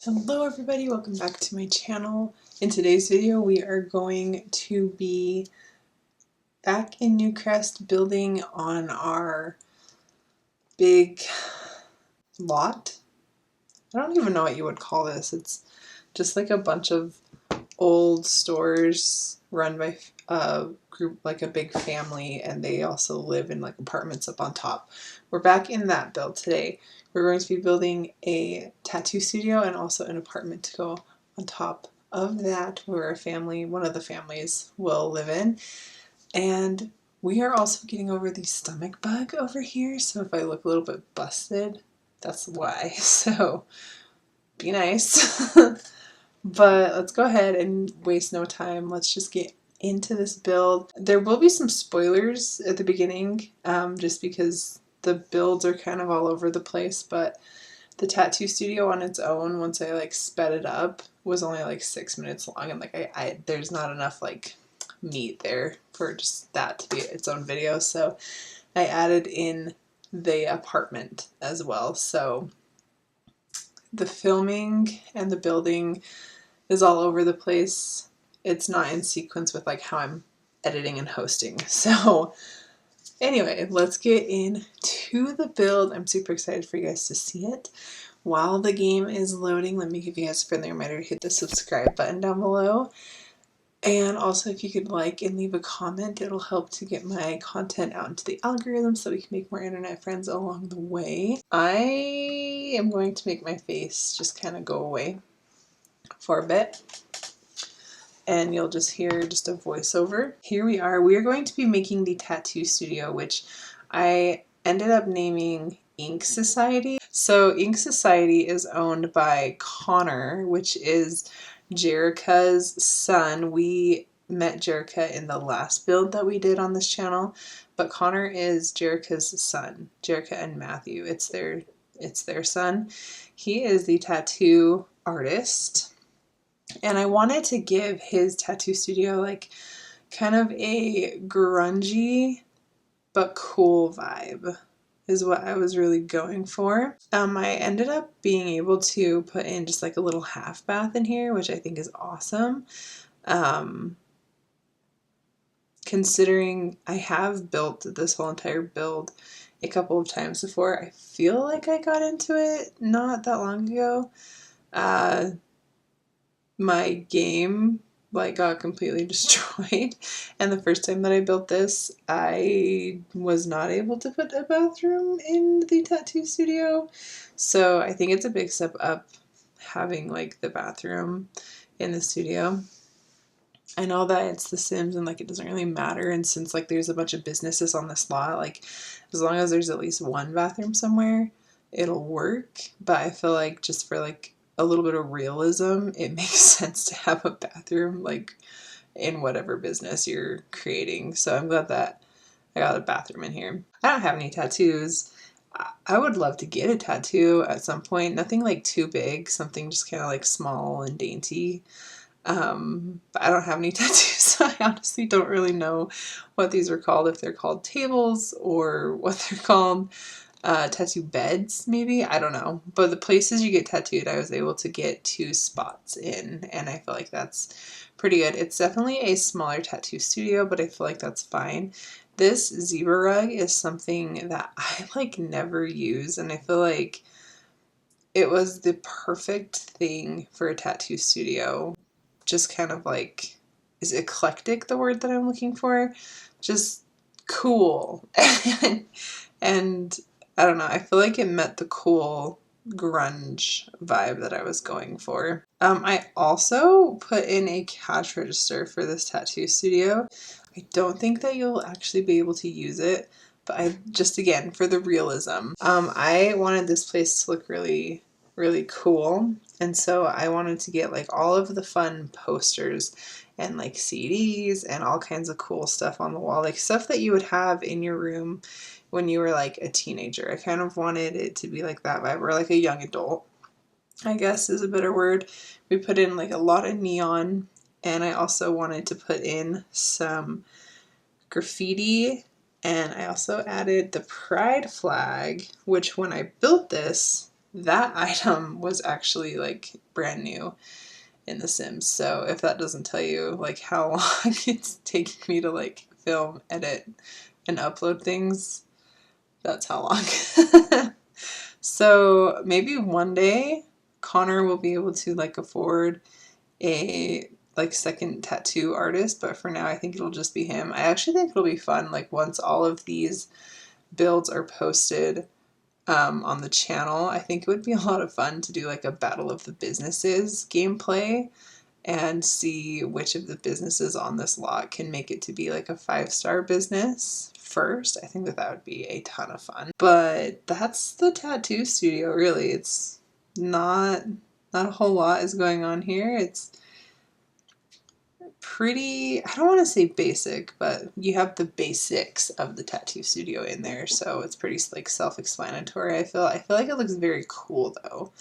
Hello everybody, welcome back to my channel. In today's video we are going to be back in Newcrest building on our big lot. I don't even know what you would call this. It's just like a bunch of old stores run by a group, like a big family, and they also live in like apartments up on top. We're back in that build today. We're going to be building a tattoo studio and also an apartment to go on top of that where one of the families will live in. And we are also getting over the stomach bug over here, so if I look a little bit busted, that's why. So be nice. But let's go ahead and waste no time. Let's just get into this build. There will be some spoilers at the beginning, just because the builds are kind of all over the place, but the tattoo studio on its own, once I like sped it up, was only like 6 minutes long, and like there's not enough like meat there for just that to be its own video, so I added in the apartment as well. So the filming and the building is all over the place. It's not in sequence with like how I'm editing and hosting. So anyway, let's get into the build. I'm super excited for you guys to see it. While the game is loading, let me give you guys a friendly reminder to hit the subscribe button down below. And also, if you could like and leave a comment, it'll help to get my content out into the algorithm so we can make more internet friends along the way. I am going to make my face just kind of go away for a bit, and you'll just hear just a voiceover. Here we are. We are going to be making the tattoo studio, which I ended up naming Ink Society. So Ink Society is owned by Connor, which is Jerica's son. We met Jerica in the last build that we did on this channel, but Connor is Jerica's son. Jerica and Matthew, it's their son. He is the tattoo artist. And I wanted to give his tattoo studio like kind of a grungy but cool vibe is what I was really going for. I ended up being able to put in just like a little half bath in here, which I think is awesome. Considering I have built this whole entire build a couple of times before, I feel like I got into it not that long ago. My game like got completely destroyed, and the first time that I built this, I was not able to put a bathroom in the tattoo studio, so I think it's a big step up having like the bathroom in the studio. I know that it's The Sims and like it doesn't really matter, and since like there's a bunch of businesses on this lot, like as long as there's at least one bathroom somewhere, it'll work. But I feel like just for like a little bit of realism, it makes sense to have a bathroom like in whatever business you're creating. So I'm glad that I got a bathroom in here. I don't have any tattoos. I would love to get a tattoo at some point. Nothing like too big, something just kind of like small and dainty. But I don't have any tattoos, so I honestly don't really know what these are called, if they're called tables or what they're called. Tattoo beds, maybe? I don't know. But the places you get tattooed, I was able to get 2 spots in, and I feel like that's pretty good. It's definitely a smaller tattoo studio, but I feel like that's fine. This zebra rug is something that I like never use, and I feel like it was the perfect thing for a tattoo studio. Just kind of like, is eclectic the word that I'm looking for? Just cool. And I don't know, I feel like it met the cool grunge vibe that I was going for. I also put in a cash register for this tattoo studio. I don't think that you'll actually be able to use it, but I just, again, for the realism. I wanted this place to look really, really cool, and so I wanted to get like all of the fun posters and like CDs and all kinds of cool stuff on the wall, like stuff that you would have in your room when you were like a teenager. I kind of wanted it to be like that vibe, or like a young adult, I guess is a better word. We put in like a lot of neon, and I also wanted to put in some graffiti, and I also added the pride flag, which when I built this, that item was actually like brand new in The Sims. So if that doesn't tell you like how long it's taking me to like film, edit, and upload things, that's how long. So maybe one day Connor will be able to like afford a like second tattoo artist, but for now I think it'll just be him. I actually think it'll be fun like once all of these builds are posted on the channel. I think it would be a lot of fun to do like a battle of the businesses gameplay and see which of the businesses on this lot can make it to be like a 5-star business first. I think that that would be a ton of fun. But that's the tattoo studio really. It's not a whole lot is going on here. It's pretty, I don't want to say basic, but you have the basics of the tattoo studio in there, so it's pretty like self-explanatory. I feel like it looks very cool though.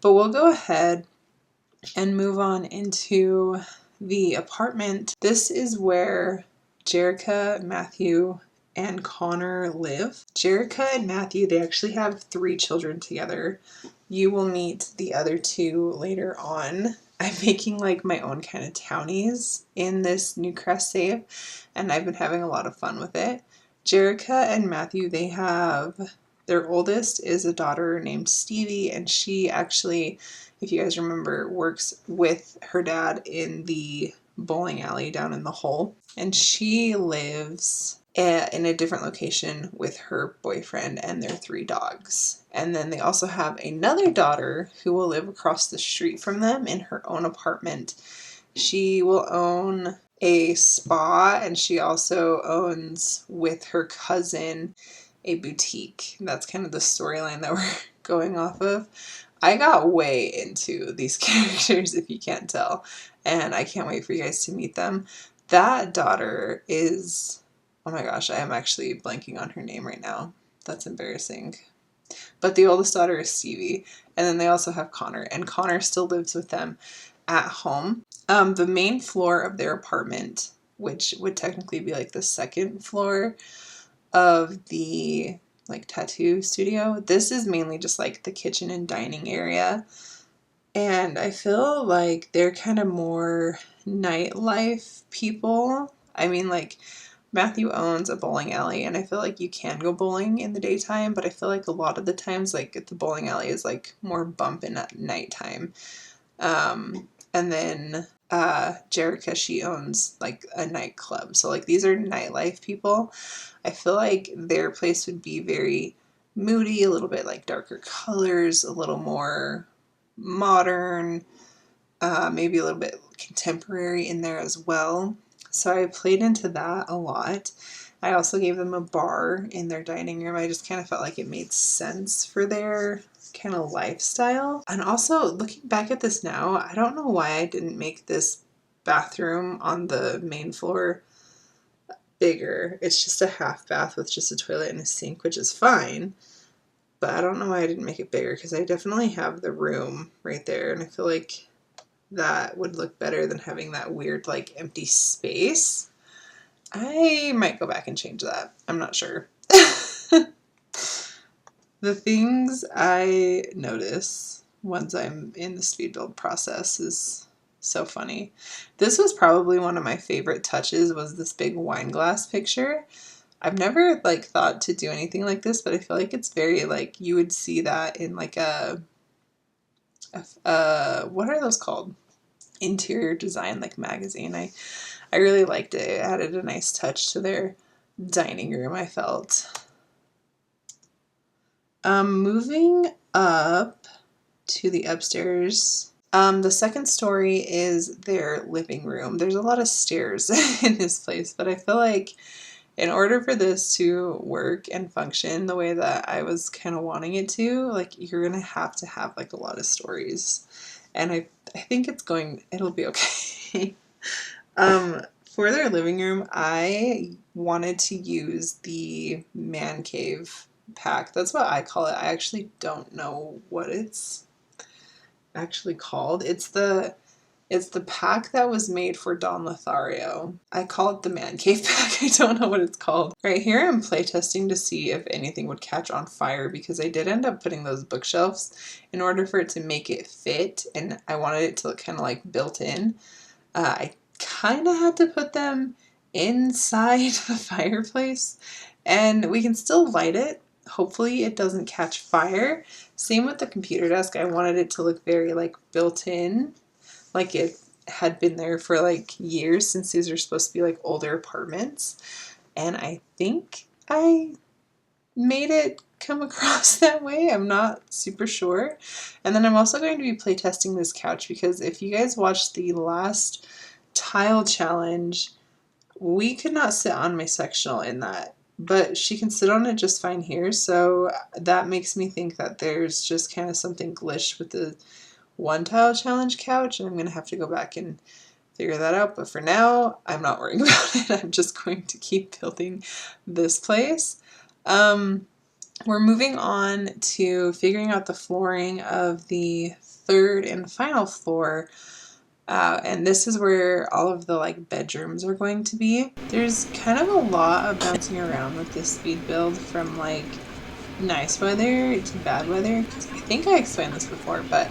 But we'll go ahead and move on into the apartment. This is where Jerica, Matthew, and Connor live. Jerica and Matthew, they actually have 3 children together. You will meet the other 2 later on. I'm making like my own kind of townies in this New Crest save, and I've been having a lot of fun with it. Jerica and Matthew, they have, their oldest is a daughter named Stevie, and she actually, if you guys remember, works with her dad in the bowling alley down in the hole. And she lives in a different location with her boyfriend and their 3 dogs. And then they also have another daughter who will live across the street from them in her own apartment. She will own a spa, and she also owns with her cousin a boutique. That's kind of the storyline that we're going off of. I got way into these characters, if you can't tell, and I can't wait for you guys to meet them. That daughter is, oh my gosh, I am actually blanking on her name right now. That's embarrassing. But the oldest daughter is Stevie, and then they also have Connor, and Connor still lives with them at home. The main floor of their apartment, which would technically be like the second floor of the like tattoo studio, this is mainly just like the kitchen and dining area. And I feel like they're kind of more nightlife people. I mean, like, Matthew owns a bowling alley, and I feel like you can go bowling in the daytime, but I feel like a lot of the times, like, the bowling alley is, like, more bumping at nighttime. And then Jerica, she owns, like, a nightclub. So, like, these are nightlife people. I feel like their place would be very moody, a little bit, like, darker colors, a little more modern, maybe a little bit contemporary in there as well. So I played into that a lot. I also gave them a bar in their dining room. I just kind of felt like it made sense for their kind of lifestyle. And also, looking back at this now, I don't know why I didn't make this bathroom on the main floor bigger. It's just a half bath with just a toilet and a sink, which is fine. But I don't know why I didn't make it bigger, because I definitely have the room right there, and I feel like that would look better than having that weird like empty space. I might go back and change that. I'm not sure. The things I notice once I'm in the speed build process is so funny. This was probably one of my favorite touches, was this big wine glass picture. I've never like thought to do anything like this, but I feel like it's very like, you would see that in like a what are those called? Interior design like magazine. I really liked it. It added a nice touch to their dining room, I felt. Moving up to the upstairs. The second story is their living room. There's a lot of stairs in this place, but I feel like in order for this to work and function the way that I was kind of wanting it to, like, you're gonna have to have like a lot of stories. And I think it'll be okay. For their living room, I wanted to use the man cave pack. That's what I call it. I actually don't know what it's actually called. It's the It's the pack that was made for Don Lothario. I call it the man cave pack. I don't know what it's called. Right here I'm playtesting to see if anything would catch on fire, because I did end up putting those bookshelves in order for it to make it fit, and I wanted it to look kind of like built in. I kind of had to put them inside the fireplace, and we can still light it. Hopefully it doesn't catch fire. Same with the computer desk. I wanted it to look very like built in, like it had been there for like years, since these are supposed to be like older apartments. And I think I made it come across that way. I'm not super sure. And then I'm also going to be playtesting this couch, because if you guys watched the last tile challenge, we could not sit on my sectional in that, but she can sit on it just fine here. So that makes me think that there's just kind of something glitched with the one tile challenge couch, and I'm gonna have to go back and figure that out. But for now, I'm not worrying about it. I'm just going to keep building this place. We're moving on to figuring out the flooring of the third and final floor. And this is where all of the like bedrooms are going to be. There's kind of a lot of bouncing around with this speed build, from like nice weather to bad weather. I think I explained this before, but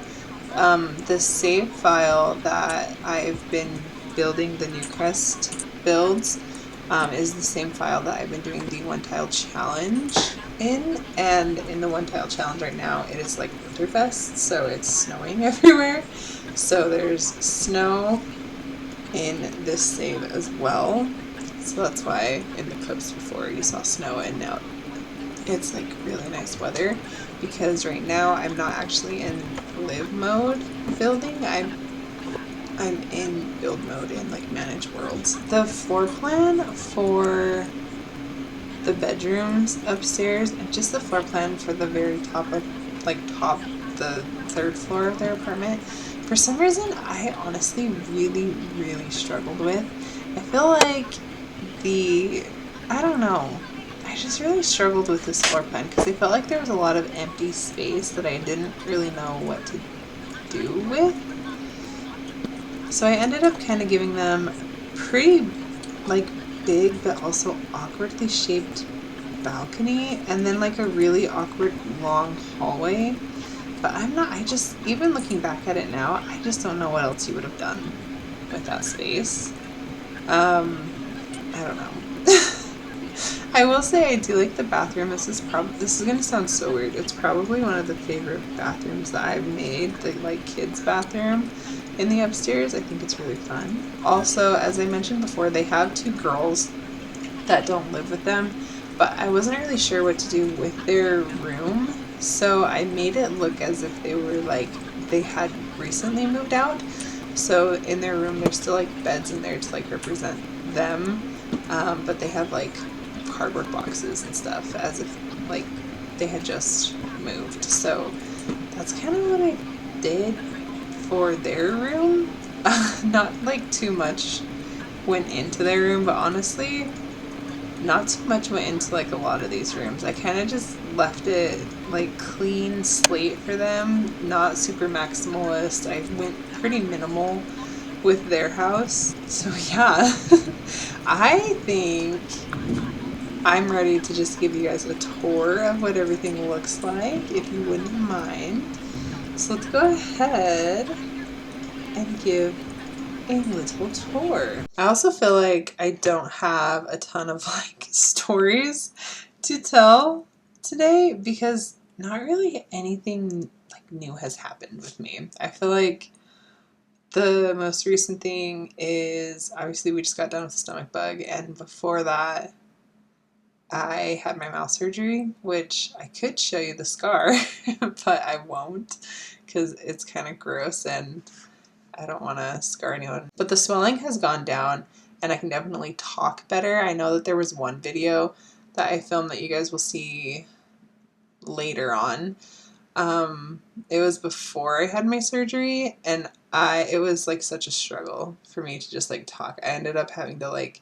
the save file that I've been building the Newcrest builds is the same file that I've been doing the one tile challenge in, and in the one tile challenge right now it is like Winterfest, so it's snowing everywhere. So there's snow in this save as well, so that's why in the clips before you saw snow, and now it's like really nice weather, because right now I'm not actually in live mode building. I'm in build mode in like manage worlds. The floor plan for the bedrooms upstairs, and just the floor plan for the very top of the third floor of their apartment, for some reason I honestly really struggled with. I feel like I don't know, I just really struggled with this floor plan, because I felt like there was a lot of empty space that I didn't really know what to do with. So I ended up kind of giving them pretty like big but also awkwardly shaped balcony, and then like a really awkward long hallway. But I just, even looking back at it now, I just don't know what else you would have done with that space. I don't know. I will say I do like the bathroom. This is gonna sound so weird. It's probably one of the favorite bathrooms that I've made, the like kids bathroom in the upstairs. I think it's really fun. Also, as I mentioned before, they have two girls that don't live with them, but I wasn't really sure what to do with their room, so I made it look as if they were like, they had recently moved out. So in their room there's still like beds in there to like represent them, but they have like cardboard boxes and stuff as if like they had just moved. So that's kind of what I did for their room. Not like too much went into their room, but honestly not too much went into like a lot of these rooms. I kind of just left it like clean slate for them, not super maximalist. I went pretty minimal with their house. So yeah, I think I'm ready to just give you guys a tour of what everything looks like, if you wouldn't mind. So let's go ahead and give a little tour. I also feel like I don't have a ton of like stories to tell today, because not really anything like new has happened with me. I feel like the most recent thing is obviously we just got done with the stomach bug, and before that I had my mouth surgery, which I could show you the scar, but I won't, because it's kind of gross and I don't want to scar anyone. But the swelling has gone down, and I can definitely talk better. I know that there was one video that I filmed that you guys will see later on. It was before I had my surgery, and it was like such a struggle for me to just like talk. I ended up having to like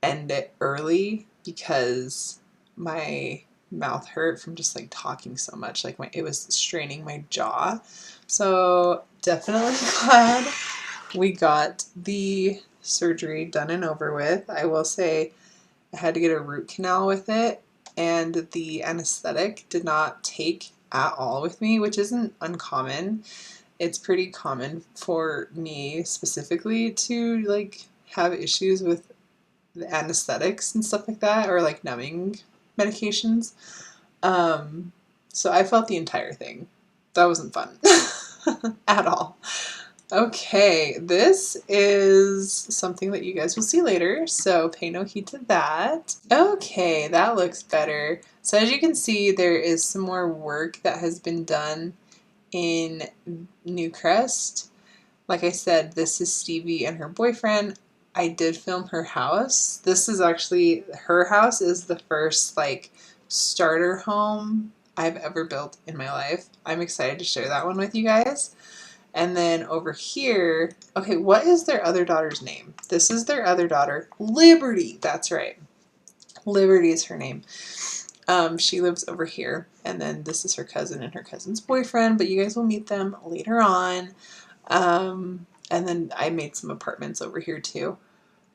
end it early because my mouth hurt from just like talking so much. Like it was straining my jaw. So definitely glad we got the surgery done and over with. I will say I had to get a root canal with it, and the anesthetic did not take at all with me, which isn't uncommon. It's pretty common for me specifically to like have issues with the anesthetics and stuff like that, or like numbing medications. So I felt the entire thing. That wasn't fun at all. Okay, this is something that you guys will see later, so pay no heed to that. Okay, that looks better. So as you can see, there is some more work that has been done in Newcrest. Like I said, this is Stevie and her boyfriend. I did film her house. This is actually, her house is the first like starter home I've ever built in my life. I'm excited to share that one with you guys. And then over here, okay, what is their other daughter's name? This is their other daughter, Liberty. That's right. Liberty is her name. She lives over here. And then this is her cousin and her cousin's boyfriend, but you guys will meet them later on. And then I made some apartments over here too.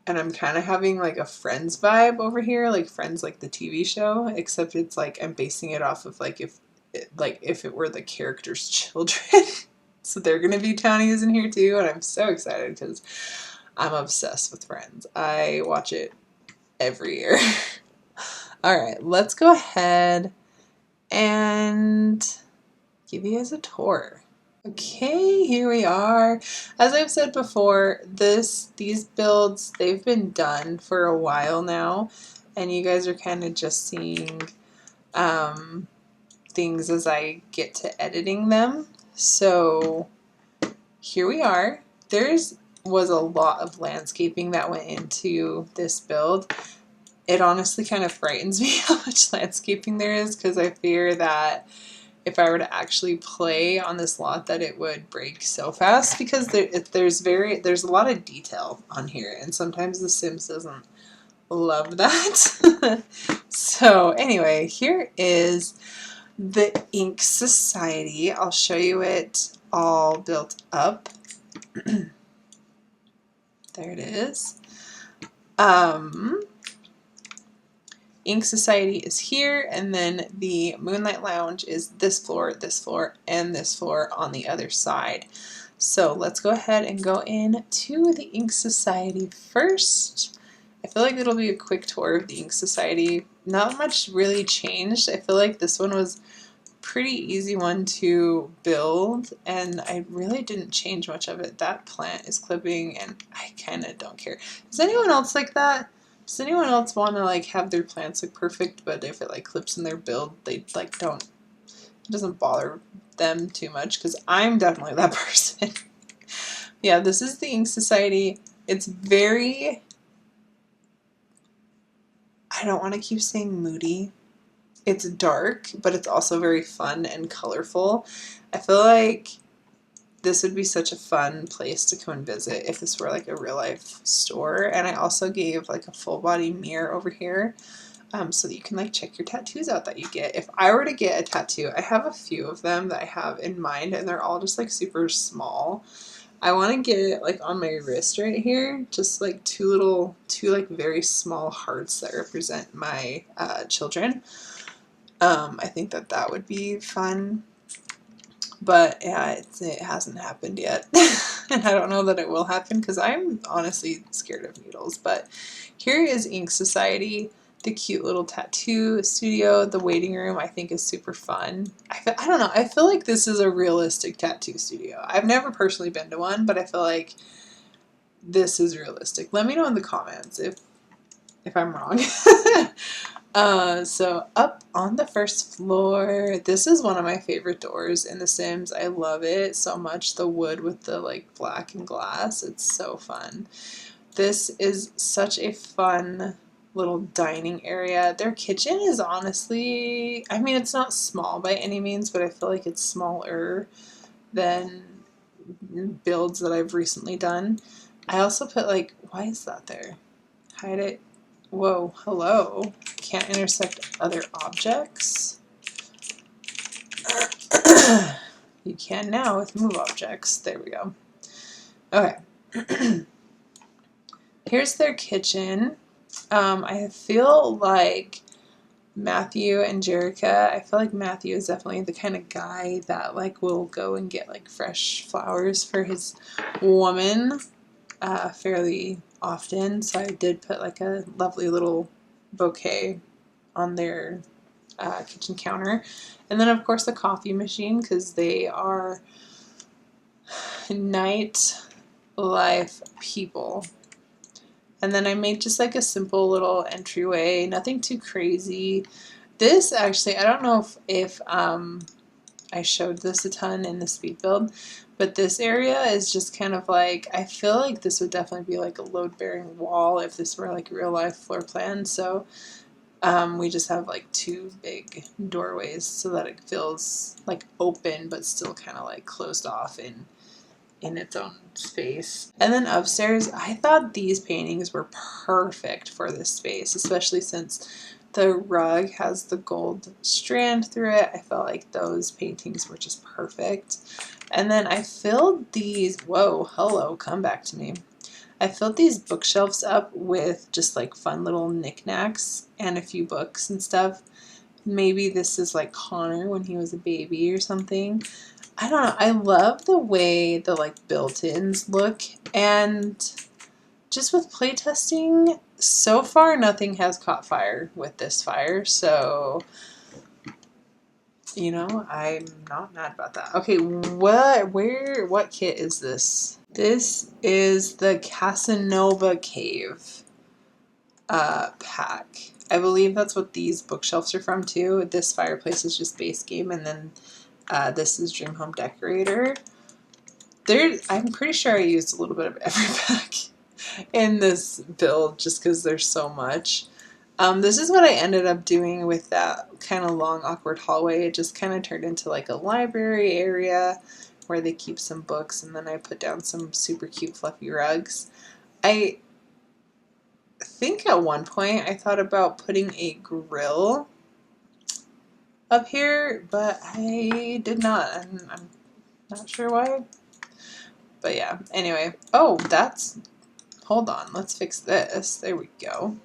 And I'm kind of having like a Friends vibe over here, like Friends, like the TV show, except it's like I'm basing it off of like if it were the characters' children. So they're going to be townies in here too, and I'm so excited because I'm obsessed with Friends. I watch it every year. All right, let's go ahead and give you guys a tour. Okay, here we are. As I've said before, these builds, they've been done for a while now, and you guys are kind of just seeing things as I get to editing them. So here we are. Was a lot of landscaping that went into this build. It honestly kind of frightens me how much landscaping there is, because I fear that if I were to actually play on this lot that it would break so fast, because there's a lot of detail on here, and sometimes The Sims doesn't love that. So anyway, here is the Ink Society. I'll show you it all built up. There it is. Ink Society is here, and then the Moonlight Lounge is this floor, and this floor on the other side. So let's go ahead and go in to the Ink Society first. I feel like it'll be a quick tour of the Ink Society. Not much really changed. I feel like this one was pretty easy one to build, and I really didn't change much of it. That plant is clipping, and I kind of don't care. Is anyone else like that? Does anyone else want to like have their plants look perfect, but if it like clips in their build, they like don't, it doesn't bother them too much? Because I'm definitely that person. Yeah, this is the Ink Society. It's very, I don't want to keep saying moody. It's dark, but it's also very fun and colorful. I feel like this would be such a fun place to come and visit if this were like a real life store. And I also gave like a full body mirror over here, so that you can like check your tattoos out that you get. If I were to get a tattoo, I have a few of them that I have in mind, and they're all just like super small. I want to get it like on my wrist right here, just like two like very small hearts that represent my children. I think that would be fun, but yeah, it hasn't happened yet. And I don't know that it will happen because I'm honestly scared of needles. But here is Ink Society, the cute little tattoo studio. The waiting room I think is super fun. I don't know, I feel like this is a realistic tattoo studio. I've never personally been to one, but I feel like this is realistic. Let me know in the comments if I'm wrong. So up on the first floor, this is one of my favorite doors in The Sims. I love it so much. The wood with the like black and glass. It's so fun. This is such a fun little dining area. Their kitchen is honestly, I mean, it's not small by any means, but I feel like it's smaller than builds that I've recently done. I also put like, why is that there? Hide it. Whoa, hello. Can't intersect other objects. You can now with move objects. There we go. Okay. Here's their kitchen. I feel like Matthew and Jerica, I feel like Matthew is definitely the kind of guy that like will go and get like fresh flowers for his woman fairly often. So I did put like a lovely little bouquet on their kitchen counter. And then of course the coffee machine, because they are night life people. And then I made just like a simple little entryway, nothing too crazy. This actually, I don't know if I showed this a ton in the speed build, but this area is just kind of like, I feel like this would definitely be like a load-bearing wall if this were like real life floor plan. So we just have like two big doorways so that it feels like open but still kind of like closed off in its own space. And then upstairs, I thought these paintings were perfect for this space, especially since the rug has the gold strand through it. I felt like those paintings were just perfect. And then I filled these, whoa, hello, come back to me. I filled these bookshelves up with just like fun little knickknacks and a few books and stuff. Maybe this is like Connor when he was a baby or something. I don't know. I love the way the like built-ins look, and just with playtesting, so far nothing has caught fire with this fire, so you know, I'm not mad about that. Okay, what kit is this? This is the Casanova Cave pack. I believe that's what these bookshelves are from too. This fireplace is just base game, and then this is Dream Home Decorator. I'm pretty sure I used a little bit of every pack in this build just because there's so much. This is what I ended up doing with that kind of long, awkward hallway. It just kind of turned into like a library area where they keep some books, and then I put down some super cute fluffy rugs. I think at one point I thought about putting a grill up here, but I did not, and I'm not sure why. But yeah, anyway. Oh, hold on, let's fix this. There we go.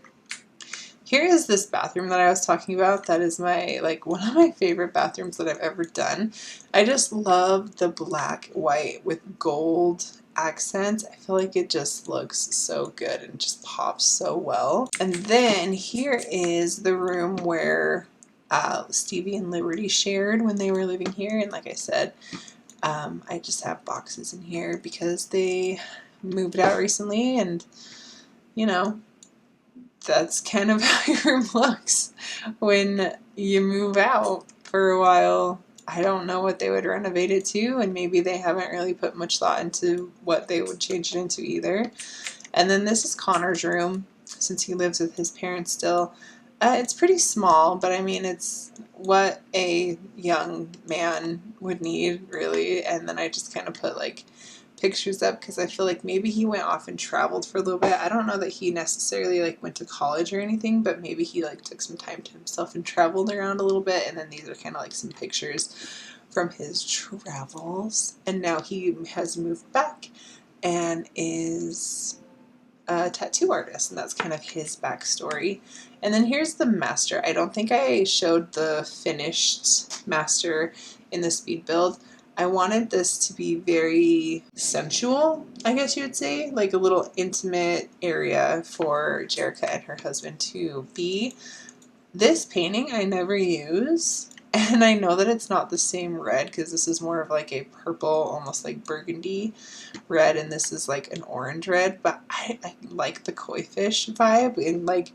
Here is this bathroom that I was talking about. That is like one of my favorite bathrooms that I've ever done. I just love the black, white with gold accents. I feel like it just looks so good and just pops so well. And then here is the room where Stevie and Liberty shared when they were living here. And like I said, I just have boxes in here because they moved out recently, and you know, that's kind of how your room looks when you move out for a while. I don't know what they would renovate it to, and maybe they haven't really put much thought into what they would change it into either. And then this is Connor's room, since he lives with his parents still. It's pretty small, but I mean, it's what a young man would need, really. And then I just kind of put like pictures up because I feel like maybe he went off and traveled for a little bit. I don't know that he necessarily like went to college or anything, but maybe he like took some time to himself and traveled around a little bit. And then these are kind of like some pictures from his travels. And now he has moved back and is a tattoo artist, and that's kind of his backstory. And then here's the master. I don't think I showed the finished master in the speed build. I wanted this to be very sensual, I guess you would say, like a little intimate area for Jerica and her husband to be. This painting I never use, and I know that it's not the same red because this is more of like a purple, almost like burgundy red, and this is like an orange red, but I like the koi fish vibe, and like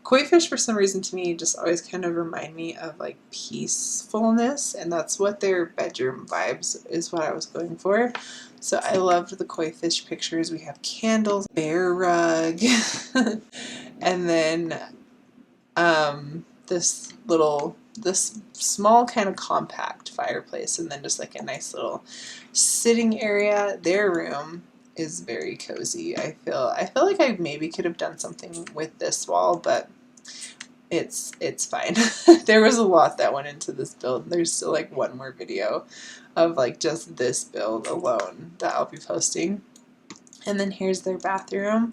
koi fish for some reason to me just always kind of remind me of like peacefulness, and that's what their bedroom vibes is what I was going for. So I loved the koi fish pictures. We have candles, bear rug, and then this small kind of compact fireplace, and then just like a nice little sitting area. Their room is very cozy. I feel like I maybe could have done something with this wall, but it's fine. There was a lot that went into this build. There's still like one more video of like just this build alone that I'll be posting. And then here's their bathroom.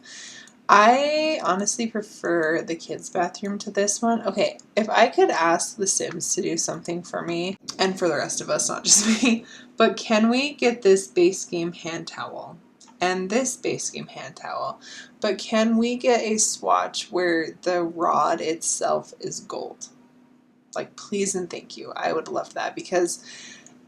I honestly prefer the kids' bathroom to this one. Okay, if I could ask The Sims to do something for me, and for the rest of us, not just me, but can we get this base game hand towel and this base game hand towel, but can we get a swatch where the rod itself is gold? Like, please and thank you. I would love that because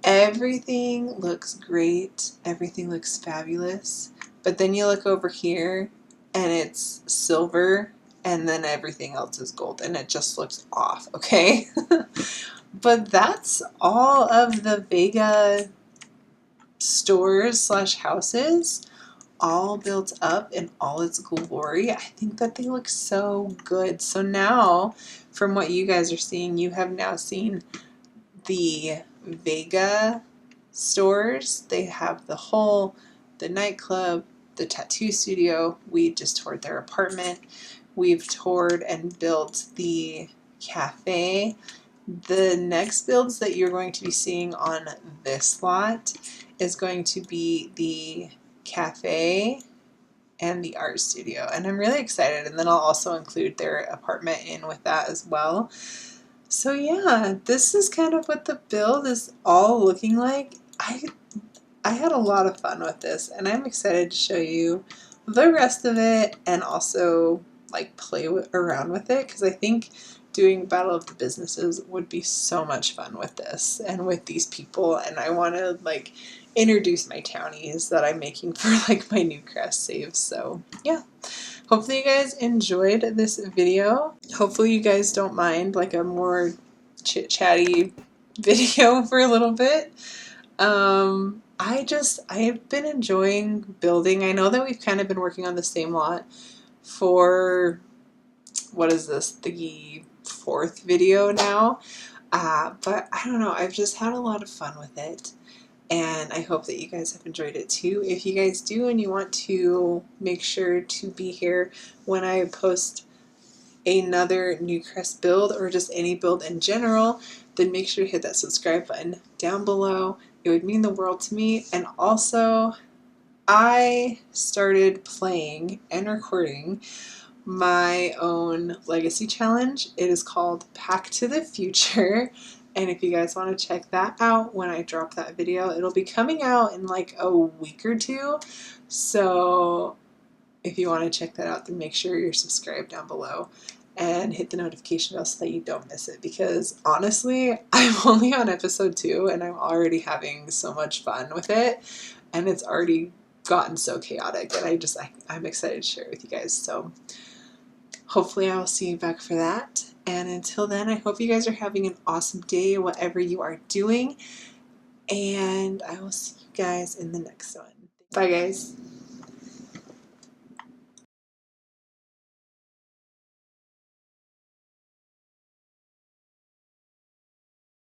everything looks great. Everything looks fabulous. But then you look over here and it's silver and then everything else is gold and it just looks off, okay? But that's all of the Vega stores slash houses all built up in all its glory. I think that they look so good. So now, from what you guys are seeing, you have now seen the Vega stores. They have the nightclub, the tattoo studio. We just toured their apartment. We've toured and built the cafe. The next builds that you're going to be seeing on this lot is going to be the cafe and the art studio, and I'm really excited. And then I'll also include their apartment in with that as well. So yeah, this is kind of what the build is all looking like. I had a lot of fun with this, and I'm excited to show you the rest of it and also like play around with it, because I think doing Battle of the Businesses would be so much fun with this and with these people, and I want to like introduce my townies that I'm making for like my new crest saves. So yeah, hopefully you guys enjoyed this video. Hopefully you guys don't mind like a more chit-chatty video for a little bit. I've been enjoying building. I know that we've kind of been working on the same lot for, what is this, the 4th video now, but I don't know, I've just had a lot of fun with it, and I hope that you guys have enjoyed it too. If you guys do and you want to make sure to be here when I post another Newcrest build or just any build in general, then make sure to hit that subscribe button down below. It would mean the world to me. And also, I started playing and recording my own legacy challenge. It is called Pack to the Future. And if you guys want to check that out when I drop that video, it'll be coming out in like a week or two. So if you want to check that out, then make sure you're subscribed down below and hit the notification bell so that you don't miss it, because honestly, I'm only on episode 2 and I'm already having so much fun with it, and it's already gotten so chaotic, and I'm excited to share it with you guys. So hopefully I will see you back for that, and until then, I hope you guys are having an awesome day whatever you are doing, and I will see you guys in the next one. Bye guys.